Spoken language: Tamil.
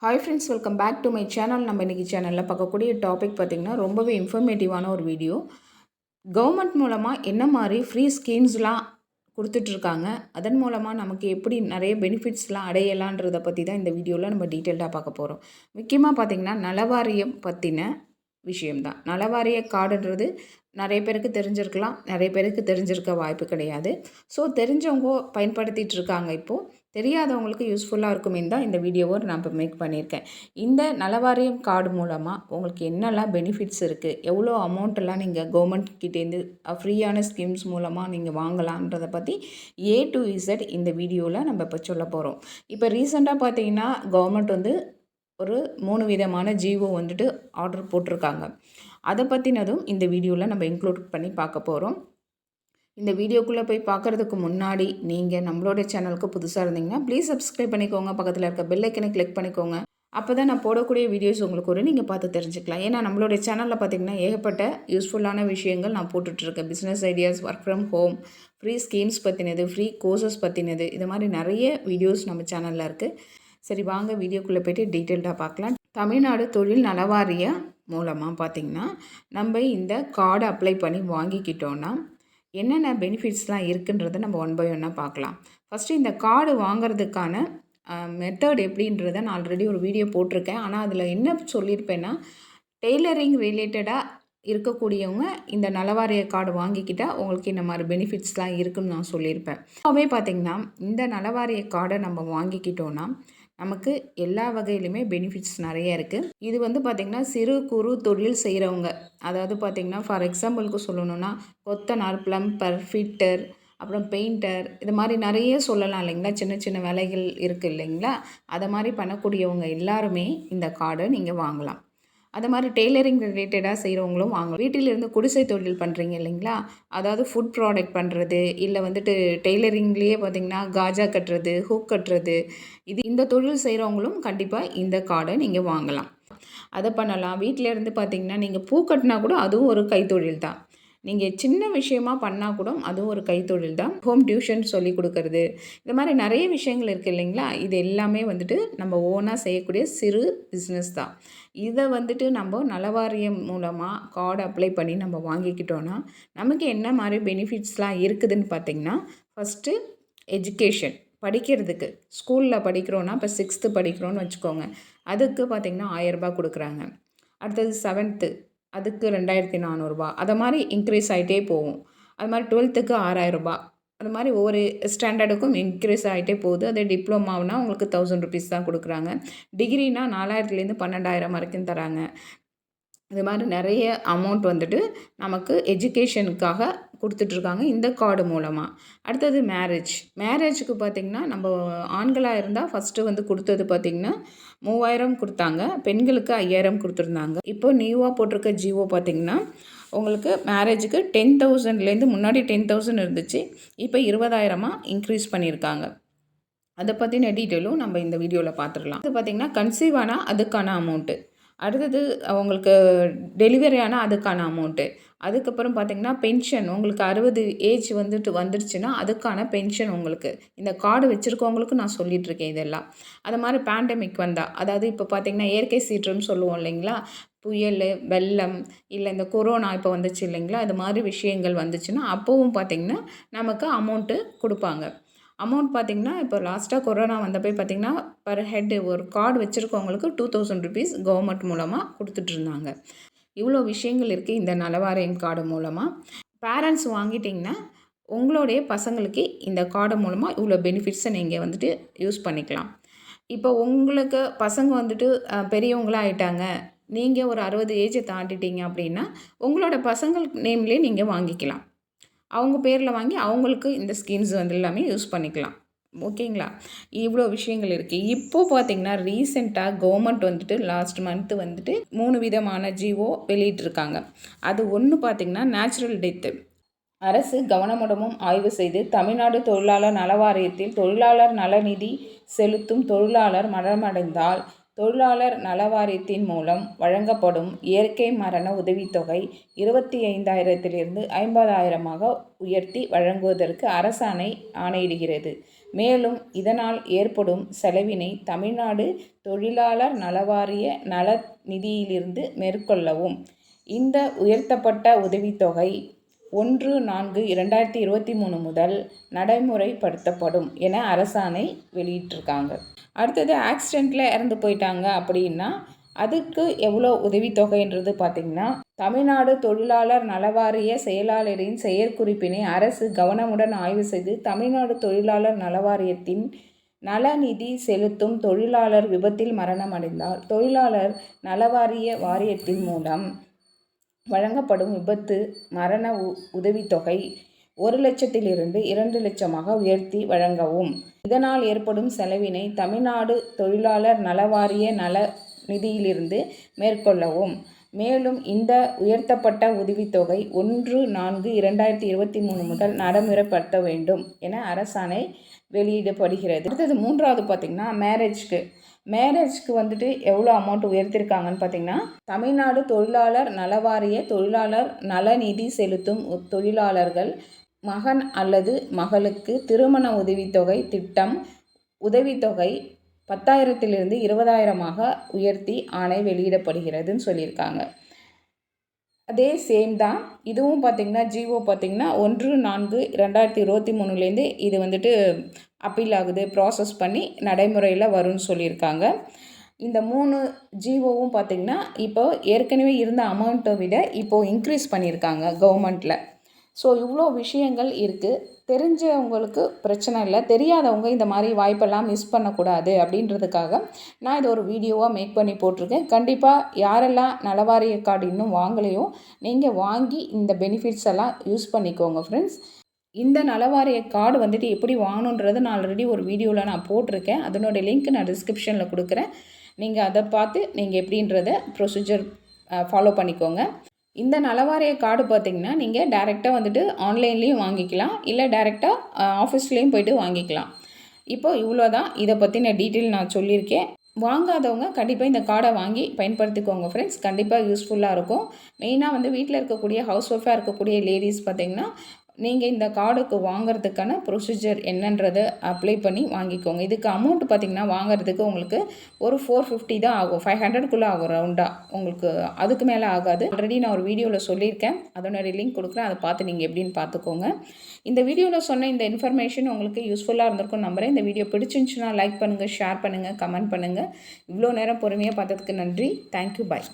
Hi friends, welcome back to my channel. நம்ம இன்றைக்கி சேனலில் பார்க்கக்கூடிய டாபிக் பார்த்திங்கன்னா ரொம்பவே இன்ஃபர்மேட்டிவான ஒரு வீடியோ. கவர்மெண்ட் மூலமாக என்ன மாதிரி ஃப்ரீ ஸ்கீம்ஸ்லாம் கொடுத்துட்ருக்காங்க, அதன் மூலமாக நமக்கு எப்படி நிறைய பெனிஃபிட்ஸ்லாம் அடையலான்றதை பற்றி தான் இந்த வீடியோவில் நம்ம டீட்டெயில்டாக பார்க்க போகிறோம். முக்கியமாக பார்த்திங்கன்னா நலவாரியம் பற்றின விஷயம்தான். நலவாரிய கார்டுன்றது நிறைய பேருக்கு தெரிஞ்சிருக்கலாம், நிறைய பேருக்கு தெரிஞ்சிருக்க வாய்ப்பு கிடையாது. ஸோ தெரிஞ்சவங்க பயன்படுத்திகிட்டு இருக்காங்க. இப்போது தெரியாதவங்களுக்கு யூஸ்ஃபுல்லாக இருக்குமே தான் இந்த வீடியோவை நான் இப்போ மேக் பண்ணியிருக்கேன். இந்த நலவாரியம் கார்டு மூலமாக உங்களுக்கு என்னெல்லாம் பெனிஃபிட்ஸ் இருக்குது, எவ்வளோ அமௌண்ட்டெல்லாம் நீங்கள் கவர்மெண்ட் கிட்டேருந்து ஃப்ரீயான ஸ்கீம்ஸ் மூலமாக நீங்கள் வாங்கலான்றதை பற்றி A to Z இந்த வீடியோவில் நம்ம இப்போ சொல்ல போகிறோம். இப்போ ரீசெண்டாக பார்த்தீங்கன்னா கவர்மெண்ட் வந்து ஒரு 3 விதமான ஜிஓ வந்துட்டு ஆர்டர் போட்டிருக்காங்க. அதை பற்றினதும் இந்த வீடியோவில் நம்ம இன்க்ளூட் பண்ணி பார்க்க போகிறோம். இந்த வீடியோக்குள்ளே போய் பார்க்குறதுக்கு முன்னாடி நீங்கள் நம்மளோட சேனலுக்கு புதுசாக இருந்தீங்கன்னா ப்ளீஸ் சப்ஸ்கிரைப் பண்ணிக்கோங்க. பக்கத்தில் இருக்க பெல் ஐக்கனை கிளிக் பண்ணிக்கோங்க. அப்போ தான் நான் போடக்கூடிய வீடியோஸ் உங்களுக்கு ஒரு நீங்கள் பார்த்து தெரிஞ்சுக்கலாம். ஏன்னா நம்மளோட சேனலில் பார்த்திங்கன்னா ஏகப்பட்ட யூஸ்ஃபுல்லான விஷயங்கள் நான் போட்டுட்ருக்கேன். Business ideas, work from home, free schemes பற்றினது, ஃப்ரீ கோர்சஸ் பற்றினது, இது மாதிரி நிறைய வீடியோஸ் நம்ம சேனலில் இருக்குது. சரி, வாங்க வீடியோக்குள்ளே போய்ட்டு டீட்டெயில்டாக பார்க்கலாம். தமிழ்நாடு தொழில் நலவாரிய மூலமாக பார்த்திங்கன்னா நம்ம இந்த கார்டு அப்ளை பண்ணி வாங்கிக்கிட்டோன்னா என்னென்ன பெனிஃபிட்ஸ்லாம் இருக்குன்றதை நம்ம ஒன் பை ஒன்னாக பார்க்கலாம். ஃபஸ்ட்டு இந்த கார்டு வாங்கிறதுக்கான மெத்தட் எப்படின்றத நான் ஆல்ரெடி ஒரு வீடியோ போட்டிருக்கேன். ஆனால் அதில் என்ன சொல்லியிருப்பேன்னா, டெய்லரிங் ரிலேட்டடாக இருக்கக்கூடியவங்க இந்த நலவாரிய கார்டு வாங்கிக்கிட்டால் உங்களுக்கு இந்த மாதிரி பெனிஃபிட்ஸ்லாம் இருக்குதுன்னு நான் சொல்லியிருப்பேன். அப்போவே பார்த்திங்கன்னா இந்த நலவாரிய கார்டை நம்ம வாங்கிக்கிட்டோன்னா நமக்கு எல்லா வகையிலுமே பெனிஃபிட்ஸ் நிறைய இருக்குது. இது வந்து பார்த்திங்கன்னா சிறு குறு தொழில் செய்கிறவங்க, அதாவது பார்த்திங்கன்னா ஃபார் எக்ஸாம்பிளுக்கு சொல்லணுன்னா கொத்தனார், ப்ளம்பர், ஃபிட்டர், அப்புறம் பெயிண்டர், இது மாதிரி நிறைய சொல்லலாம் இல்லைங்களா. சின்ன சின்ன வேலைகள் இருக்குது இல்லைங்களா. அதை மாதிரி பண்ணக்கூடியவங்க எல்லாருமே இந்த கார்டை நீங்கள் வாங்கலாம். அது மாதிரி டெய்லரிங் ரிலேட்டடாக செய்கிறவங்களும் வாங்கலாம். வீட்டிலிருந்து குடிசை தொழில் பண்ணுறீங்க இல்லைங்களா, அதாவது ஃபுட் ப்ராடக்ட் பண்ணுறது, இல்லை வந்துட்டு டெய்லரிங்லேயே பார்த்திங்கன்னா காஜா கட்டுறது, ஹூக் கட்டுறது, இந்த தொழில் செய்கிறவங்களும் கண்டிப்பாக இந்த கார்டை நீங்கள் வாங்கலாம். அதை பண்ணலாம். வீட்டில் இருந்து பார்த்திங்கன்னா நீங்கள் பூ கட்டினா கூட அதுவும் ஒரு கைத்தொழில் தான். நீங்கள் சின்ன விஷயமா பண்ணால் கூட அதுவும் ஒரு கைத்தொழில் தான். ஹோம் டியூஷன் சொல்லி கொடுக்கறது, இந்த மாதிரி நிறைய விஷயங்கள் இருக்குது இல்லைங்களா. இது எல்லாமே வந்துட்டு நம்ம ஓனாக செய்யக்கூடிய சிறு பிஸ்னஸ் தான். இதை வந்துட்டு நம்ம நலவாரியம் மூலமாக கார்டு அப்ளை பண்ணி நம்ம வாங்கிக்கிட்டோன்னா நமக்கு என்ன மாதிரி பெனிஃபிட்ஸ்லாம் இருக்குதுன்னு பார்த்திங்கன்னா, ஃபஸ்ட்டு எஜுகேஷன், படிக்கிறதுக்கு ஸ்கூலில் படிக்கிறோன்னா இப்போ 6th படிக்கிறோன்னு வச்சுக்கோங்க, அதுக்கு பார்த்திங்கன்னா 1000 ரூபாய் கொடுக்குறாங்க. அடுத்தது 7th, அதுக்கு 2400 ரூபாய். அதை மாதிரி இன்க்ரீஸ் ஆகிட்டே போகும். அது மாதிரி 12th 6000 ரூபாய். அது மாதிரி ஒவ்வொரு ஸ்டாண்டர்டுக்கும் இன்க்ரீஸ் ஆகிட்டே போகுது. அதே டிப்ளமாவுனா உங்களுக்கு 1000 ருபீஸ் தான் கொடுக்குறாங்க. டிகிரினா 4000லேருந்து 12,000 வரைக்கும் தராங்க. இது மாதிரி நிறைய அமௌண்ட் வந்துட்டு நமக்கு எஜுகேஷனுக்காக கொடுத்துட்ருக்காங்க இந்த கார்டு மூலமாக. அடுத்தது மேரேஜுக்கு பார்த்திங்கன்னா நம்ம ஆண்களாக இருந்தால் ஃபஸ்ட்டு வந்து கொடுத்தது பார்த்திங்கன்னா 3000 கொடுத்தாங்க, பெண்களுக்கு 5000 கொடுத்துருந்தாங்க. இப்போ நியூவாக போட்டிருக்க ஜிஓ பார்த்திங்கன்னா உங்களுக்கு மேரேஜுக்கு 10,000லேருந்து முன்னாடி 10,000 இருந்துச்சு, இப்போ 20,000 இன்க்ரீஸ் பண்ணியிருக்காங்க. அதை பற்றின டீட்டெயிலும் நம்ம இந்த வீடியோவில் பார்த்துடலாம். அது பார்த்திங்கன்னா கன்சீவ் ஆனால் அதுக்கான அமௌண்ட்டு, அடுத்தது அவங்களுக்கு டெலிவரி ஆனால் அதுக்கான அமௌண்ட்டு, அதுக்கப்புறம் பார்த்திங்கன்னா பென்ஷன், உங்களுக்கு 60 ஏஜ் வந்துடுச்சுன்னா அதுக்கான பென்ஷன் உங்களுக்கு இந்த கார்டு வச்சுருக்கவங்களுக்கு நான் சொல்லிகிட்ருக்கேன் இதெல்லாம். அது மாதிரி பேண்டமிக் வந்தால், அதாவது இப்போ பார்த்திங்கன்னா இயற்கை சீற்றம்னு சொல்லுவோம் இல்லைங்களா, புயல், வெள்ளம், இல்லை இந்த கொரோனா இப்போ வந்துச்சு இல்லைங்களா, அது மாதிரி விஷயங்கள் வந்துச்சுன்னா அப்போவும் பார்த்திங்கன்னா நமக்கு அமௌண்ட்டு கொடுப்பாங்க. அமௌண்ட் பார்த்திங்கன்னா இப்போ லாஸ்ட்டாக கொரோனா வந்தப்போ பார்த்திங்கன்னா பர் ஹெட் ஒரு கார்டு வச்சுருக்கவங்களுக்கு 2000 ருபீஸ் கவர்மெண்ட் மூலமாக கொடுத்துட்ருந்தாங்க. இவ்வளோ விஷயங்கள் இருக்குது இந்த நலவாரியம் கார்டு மூலமாக. பேரண்ட்ஸ் வாங்கிட்டிங்கன்னா உங்களுடைய பசங்களுக்கு இந்த கார்டு மூலமாக இவ்வளோ பெனிஃபிட்ஸை நீங்கள் வந்துட்டு யூஸ் பண்ணிக்கலாம். இப்போ உங்களுக்கு பசங்க வந்துட்டு பெரியவங்களாக ஆகிட்டாங்க, நீங்கள் ஒரு 60 ஏஜை தாண்டிட்டீங்க அப்படின்னா உங்களோட பசங்கள் நேம்லேயே நீங்கள் வாங்கிக்கலாம். அவங்க பேரில் வாங்கி அவங்களுக்கு இந்த ஸ்கீம்ஸ் வந்து எல்லாமே யூஸ் பண்ணிக்கலாம். ஓகேங்களா. இவ்வளோ விஷயங்கள் இருக்குது. இப்போது பார்த்திங்கன்னா ரீசெண்டாக கவர்மெண்ட் வந்துட்டு லாஸ்ட் மந்த்து வந்துட்டு 3 விதமான ஜிஓ வெளியிட்டிருக்காங்க. அது ஒன்று பார்த்திங்கன்னா நேச்சுரல் டெத்து. அரசு கவனமுடனும் ஆய்வு செய்து தமிழ்நாடு தொழிலாளர் நலவாரியத்தில் தொழிலாளர் நலநிதி செலுத்தும் தொழிலாளர் மரணமடைந்தால் தொழிலாளர் நலவாரியத்தின் மூலம் வழங்கப்படும் இயற்கை மரண உதவித்தொகை 25,000லிருந்து 50,000 உயர்த்தி வழங்குவதற்கு அரசாணை ஆணையிடுகிறது. மேலும் இதனால் ஏற்படும் செலவினை தமிழ்நாடு தொழிலாளர் நலவாரிய நல நிதியிலிருந்து மேற்கொள்ளவும். இந்த உயர்த்தப்பட்ட உதவித்தொகை 1/4/2023 முதல் நடைமுறைப்படுத்தப்படும் என அரசாணை வெளியிட்டிருக்காங்க. அடுத்தது ஆக்சிடெண்ட்டில் இறந்து போயிட்டாங்க அப்படின்னா அதுக்கு எவ்வளோ உதவித்தொகைன்றது பார்த்திங்கன்னா, தமிழ்நாடு தொழிலாளர் நலவாரிய செயலாளரின் செயற்குறிப்பினை அரசு கவனமுடன் ஆய்வு செய்து தமிழ்நாடு தொழிலாளர் நலவாரியத்தின் நலநிதி செலுத்தும் தொழிலாளர் விபத்தில் மரணமடைந்தால் தொழிலாளர் நலவாரிய வாரியத்தின் மூலம் வழங்கப்படும் விபத்து மரண உதவித்தொகை 1 லட்சத்திலிருந்து 2 லட்சமாக உயர்த்தி வழங்கவும். இதனால் ஏற்படும் செலவினை தமிழ்நாடு தொழிலாளர் நலவாரிய நல நிதியிலிருந்து மேற்கொள்ளவும். மேலும் இந்த உயர்த்தப்பட்ட உதவித்தொகை 1/4/2023 முதல் நடைமுறைப்படுத்த வேண்டும் என அரசாணை வெளியிடப்படுகிறது. அடுத்தது 3வது பார்த்திங்கன்னா மேரேஜ்க்கு வந்துட்டு எவ்வளோ அமௌண்ட் உயர்த்திருக்காங்கன்னு பார்த்திங்கன்னா, தமிழ்நாடு தொழிலாளர் நலவாரிய தொழிலாளர் நலநிதி செலுத்தும் தொழிலாளர்கள் மகன் அல்லது மகளுக்கு திருமண உதவித்தொகை திட்டம் உதவித்தொகை 10,000 20,000 உயர்த்தி ஆணை வெளியிடப்படுகிறதுன்னு சொல்லியிருக்காங்க. அதே சேம் தான் இதுவும் பார்த்திங்கன்னா ஜிஓ பார்த்திங்கன்னா 1/4/2023 இது வந்துட்டு அப்பீல் ஆகுது, ப்ராசஸ் பண்ணி நடைமுறையில் வரும்னு சொல்லியிருக்காங்க. இந்த 3 ஜிஓவும் பார்த்திங்கன்னா இப்போ ஏற்கனவே இருந்த அமௌண்ட்டை விட இப்போது இன்க்ரீஸ் பண்ணியிருக்காங்க கவர்மெண்ட்டில். ஸோ இவ்வளோ விஷயங்கள் இருக்குது. தெரிஞ்சவங்களுக்கு பிரச்சனை இல்லை, தெரியாதவங்க இந்த மாதிரி வாய்ப்பெல்லாம் மிஸ் பண்ணக்கூடாது அப்படின்றதுக்காக நான் இதை ஒரு வீடியோவாக மேக் பண்ணி போட்டிருக்கேன். கண்டிப்பாக யாரெல்லாம் நலவாரிய கார்டு இன்னும் வாங்கலையோ நீங்கள் வாங்கி இந்த பெனிஃபிட்ஸ் எல்லாம் யூஸ் பண்ணிக்கோங்க ஃப்ரெண்ட்ஸ். இந்த நலவாரிய கார்டு வந்துட்டு எப்படி வாங்கணுன்றது நான் ஆல்ரெடி ஒரு வீடியோவில் நான் போட்டிருக்கேன். அதனுடைய லிங்க் நான் டிஸ்கிரிப்ஷனில் கொடுக்குறேன். நீங்கள் அதை பார்த்து நீங்கள் எப்படின்றத ப்ரொசீஜர் ஃபாலோ பண்ணிக்கோங்க. இந்த நலவாரிய கார்டு பார்த்திங்கன்னா நீங்கள் டைரெக்டாக வந்துட்டு ஆன்லைன்லேயும் வாங்கிக்கலாம், இல்லை டைரெக்டாக ஆஃபீஸ்லேயும் போய்ட்டு வாங்கிக்கலாம். இப்போ இவ்வளோ தான் இதை பற்றின டீட்டெயில் நான் சொல்லியிருக்கேன். வாங்காதவங்க கண்டிப்பாக இந்த கார்டை வாங்கி பயன்படுத்திக்கோங்க ஃப்ரெண்ட்ஸ். கண்டிப்பாக யூஸ்ஃபுல்லாக இருக்கும். மெயினாக வந்து வீட்டில் இருக்கக்கூடிய ஹவுஸ் ஒய்ஃபாக இருக்கக்கூடிய லேடிஸ் பார்த்திங்கன்னா நீங்கள் இந்த கார்டுக்கு வாங்கிறதுக்கான ப்ரொசீஜர் என்னன்றதை அப்ளை பண்ணி வாங்கிக்கோங்க. இதுக்கு அமௌண்ட் பார்த்திங்கன்னா வாங்குறதுக்கு உங்களுக்கு ஒரு 450 தான் ஆகும், 500க்குள்ளே ஆகும் ரவுண்டாக, உங்களுக்கு அதுக்கு மேலே ஆகாது. ஆல்ரெடி நான் ஒரு வீடியோவில் சொல்லியிருக்கேன், அதனுடைய லிங்க் கொடுக்குறேன், அதை பார்த்து நீங்கள் எப்படின்னு பார்த்துக்கோங்க. இந்த வீடியோவில் சொன்ன இந்த இன்ஃபர்மேஷன் உங்களுக்கு யூஸ்ஃபுல்லாக இருந்திருக்கும் நம்புகிறேன். இந்த வீடியோ பிடிச்சிருந்துச்சுன்னா லைக் பண்ணுங்கள், ஷேர் பண்ணுங்கள், கமெண்ட் பண்ணுங்கள். இவ்வளோ நேரம் பொறுமையாக பார்த்ததுக்கு நன்றி. தேங்க்யூ, பாய்.